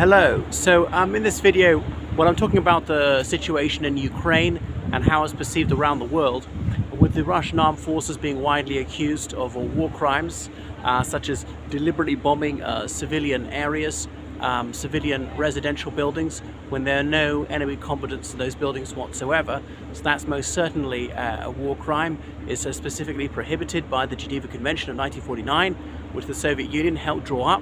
Hello. So in this video, when I'm talking about the situation in Ukraine and how it's perceived around the world, with the Russian armed forces being widely accused of war crimes, such as deliberately bombing civilian areas, civilian residential buildings, when there are no enemy combatants to those buildings whatsoever. So that's most certainly a war crime. It's specifically prohibited by the Geneva Convention of 1949, which the Soviet Union helped draw up,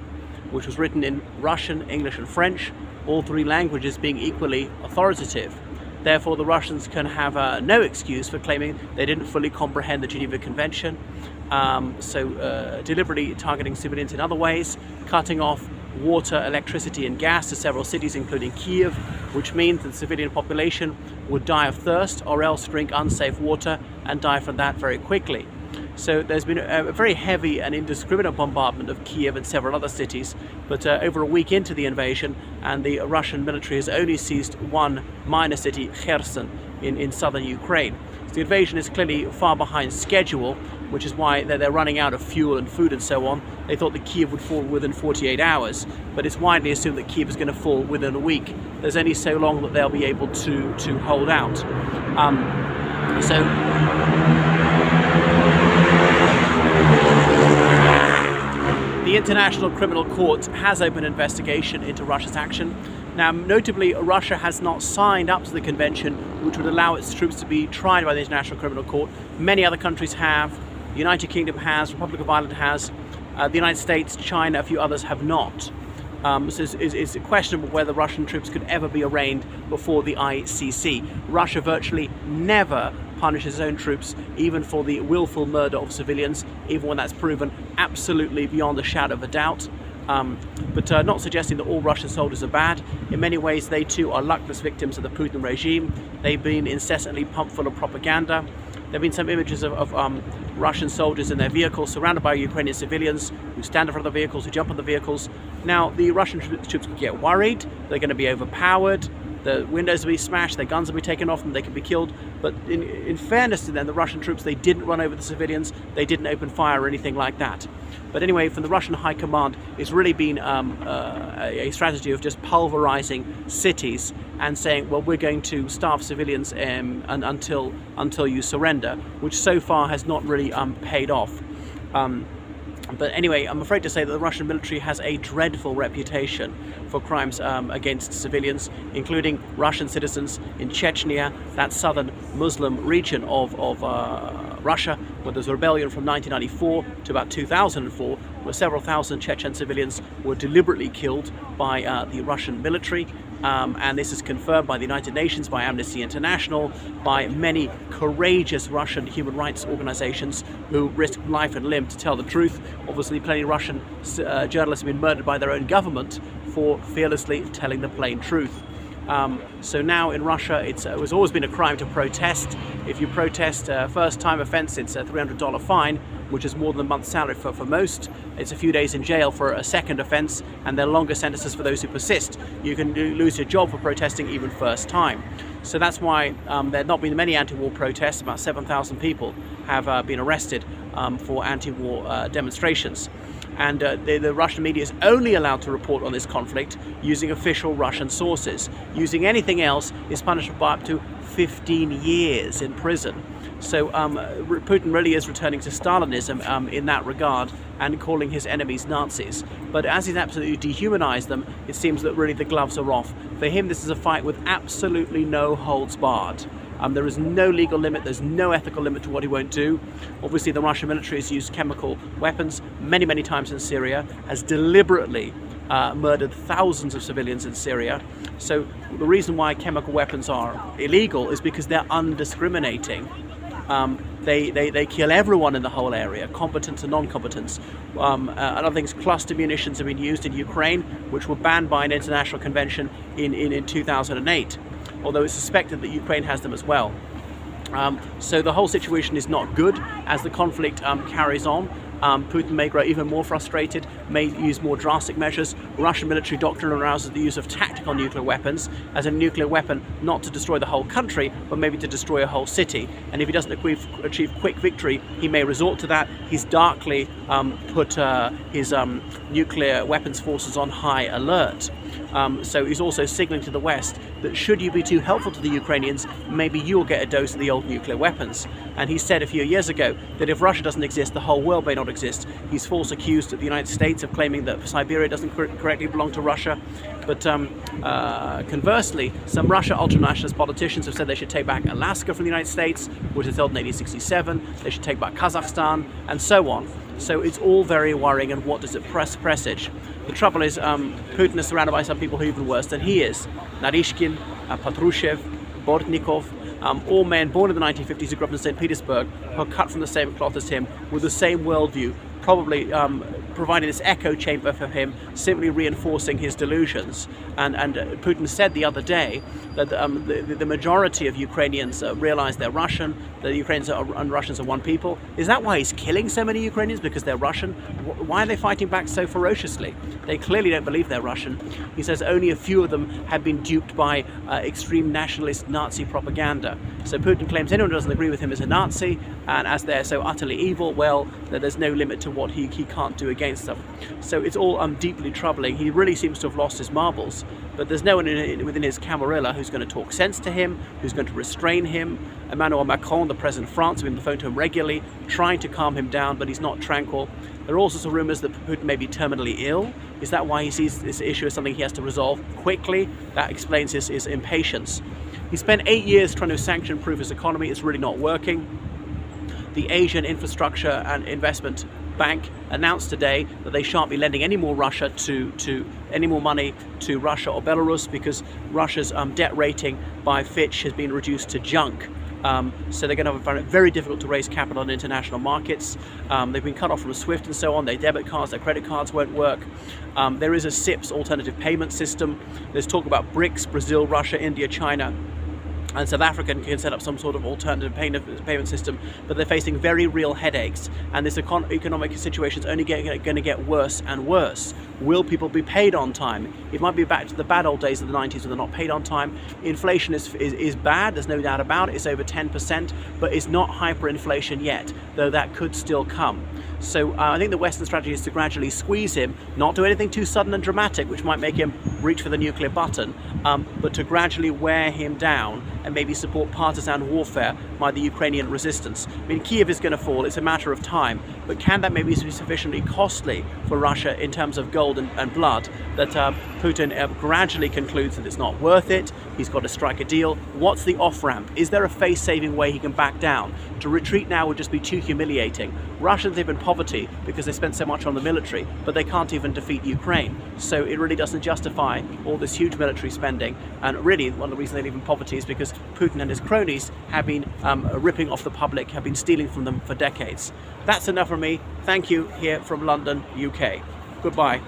which was written in Russian, English and French, all three languages being equally authoritative. Therefore, the Russians can have no excuse for claiming they didn't fully comprehend the Geneva Convention. Deliberately targeting civilians in other ways, cutting off water, electricity and gas to several cities including Kiev, which means that the civilian population would die of thirst or else drink unsafe water and die from that very quickly. So there's been a very heavy and indiscriminate bombardment of Kiev and several other cities, but over a week into the invasion, and the Russian military has only seized one minor city, Kherson, in southern Ukraine. So the invasion is clearly far behind schedule, which is why they're running out of fuel and food and so on. They thought that Kiev would fall within 48 hours, but it's widely assumed that Kiev is going to fall within a week. There's only so long that they'll be able to hold out. The International Criminal Court has opened an investigation into Russia's action. Now, notably, Russia has not signed up to the convention, which would allow its troops to be tried by the International Criminal Court. Many other countries have. The United Kingdom has, Republic of Ireland has, the United States, China, a few others have not. So it's questionable whether Russian troops could ever be arraigned before the ICC. Russia virtually never punishes its own troops, even for the willful murder of civilians, even when that's proven absolutely beyond a shadow of a doubt. But not suggesting that all Russian soldiers are bad. In many ways, they too are luckless victims of the Putin regime. They've been incessantly pumped full of propaganda. There have been some images of Russian soldiers in their vehicles surrounded by Ukrainian civilians who stand in front of the vehicles, who jump on the vehicles. Now, the Russian troops could get worried. They're going to be overpowered. The windows will be smashed, their guns will be taken off them, they can be killed. But in fairness to them, the Russian troops, they didn't run over the civilians, they didn't open fire or anything like that. But anyway, from the Russian High Command, it's really been a strategy of just pulverizing cities and saying, well, we're going to starve civilians until you surrender, which so far has not really paid off. But anyway, I'm afraid to say that the Russian military has a dreadful reputation for crimes against civilians, including Russian citizens in Chechnya, that southern Muslim region of Russia, where there was a rebellion from 1994 to about 2004, where several thousand Chechen civilians were deliberately killed by the Russian military. And this is confirmed by the United Nations, by Amnesty International, by many courageous Russian human rights organizations who risked life and limb to tell the truth. Obviously, plenty of Russian journalists have been murdered by their own government for fearlessly telling the plain truth. So now in Russia, it has always been a crime to protest. If you protest a first-time offense, it's a $300 fine, which is more than a month's salary for most. It's a few days in jail for a second offense, and there are longer sentences for those who persist. You can lose your job for protesting even first time. So that's why there have not been many anti-war protests. About 7,000 people have been arrested for anti-war demonstrations. And the Russian media is only allowed to report on this conflict using official Russian sources. Using anything else is punishable by up to 15 years in prison. So Putin really is returning to Stalinism in that regard and calling his enemies Nazis. But as he's absolutely dehumanized them, it seems that really the gloves are off. For him, this is a fight with absolutely no holds barred. There is no legal limit, there's no ethical limit to what he won't do. Obviously, the Russian military has used chemical weapons many, many times in Syria, has deliberately murdered thousands of civilians in Syria. So the reason why chemical weapons are illegal is because they're undiscriminating. They kill everyone in the whole area, combatants and non-combatants. Other things, cluster munitions have been used in Ukraine, which were banned by an international convention in 2008. Although it's suspected that Ukraine has them as well. So the whole situation is not good as the conflict carries on. Putin may grow even more frustrated, may use more drastic measures. Russian military doctrine arouses the use of tactical nuclear weapons as a nuclear weapon not to destroy the whole country, but maybe to destroy a whole city. And if he doesn't achieve quick victory, he may resort to that. He's darkly put his nuclear weapons forces on high alert. So he's also signaling to the West that should you be too helpful to the Ukrainians, maybe you'll get a dose of the old nuclear weapons. And he said a few years ago that if Russia doesn't exist, the whole world may not exist. He's false accused the United States of claiming that Siberia doesn't correctly belong to Russia. But conversely, some Russia ultranationalist politicians have said they should take back Alaska from the United States, which was held in 1867. They should take back Kazakhstan, and so on. So it's all very worrying, and what does it presage? The trouble is, Putin is surrounded by some people who are even worse than he is. Narishkin, Patrushev, Bortnikov, all men born in the 1950s who grew up in St. Petersburg, who are cut from the same cloth as him, with the same worldview, probably providing this echo chamber for him, simply reinforcing his delusions. And Putin said the other day that the majority of Ukrainians realize they're Russian, that Ukrainians and Russians are one people. Is that why he's killing so many Ukrainians? Because they're Russian? Why are they fighting back so ferociously? They clearly don't believe they're Russian. He says only a few of them have been duped by extreme nationalist Nazi propaganda. So Putin claims anyone who doesn't agree with him is a Nazi, and as they're so utterly evil, well, there's no limit to what he can't do against them. So it's all deeply troubling. He really seems to have lost his marbles, but there's no one within his camarilla who's going to talk sense to him, who's going to restrain him. Emmanuel Macron, the president of France, has been on the phone to him regularly, trying to calm him down, but he's not tranquil. There are also some rumors that Putin may be terminally ill. Is that why he sees this issue as something he has to resolve quickly? That explains his impatience. He spent 8 years trying to sanction-proof his economy. It's really not working. The Asian Infrastructure and Investment Bank announced today that they shan't be lending any more money to Russia or Belarus because Russia's debt rating by Fitch has been reduced to junk. So they're going to find it very difficult to raise capital in international markets. They've been cut off from SWIFT and so on. Their debit cards, their credit cards won't work. There is a CIPS alternative payment system. There's talk about BRICS, Brazil, Russia, India, China, and South Africa can set up some sort of alternative payment system, but they're facing very real headaches, and this economic situation is only going to get worse and worse. Will people be paid on time? It might be back to the bad old days of the 90s when they're not paid on time. Inflation is bad, there's no doubt about it. It's over 10%, but it's not hyperinflation yet, though that could still come. So I think the Western strategy is to gradually squeeze him, not do anything too sudden and dramatic, which might make him reach for the nuclear button, but to gradually wear him down and maybe support partisan warfare by the Ukrainian resistance. I mean, Kiev is going to fall, it's a matter of time, but can that maybe be sufficiently costly for Russia in terms of gold and blood that Putin gradually concludes that it's not worth it, he's got to strike a deal? What's the off-ramp? Is there a face-saving way he can back down? To retreat now would just be too humiliating. Russians live in poverty because they spent so much on the military, but they can't even defeat Ukraine. So it really doesn't justify all this huge military spending. And really, one of the reasons they live in poverty is because Putin and his cronies have been ripping off the public, have been stealing from them for decades. That's enough from me. Thank you here from London, UK. Goodbye.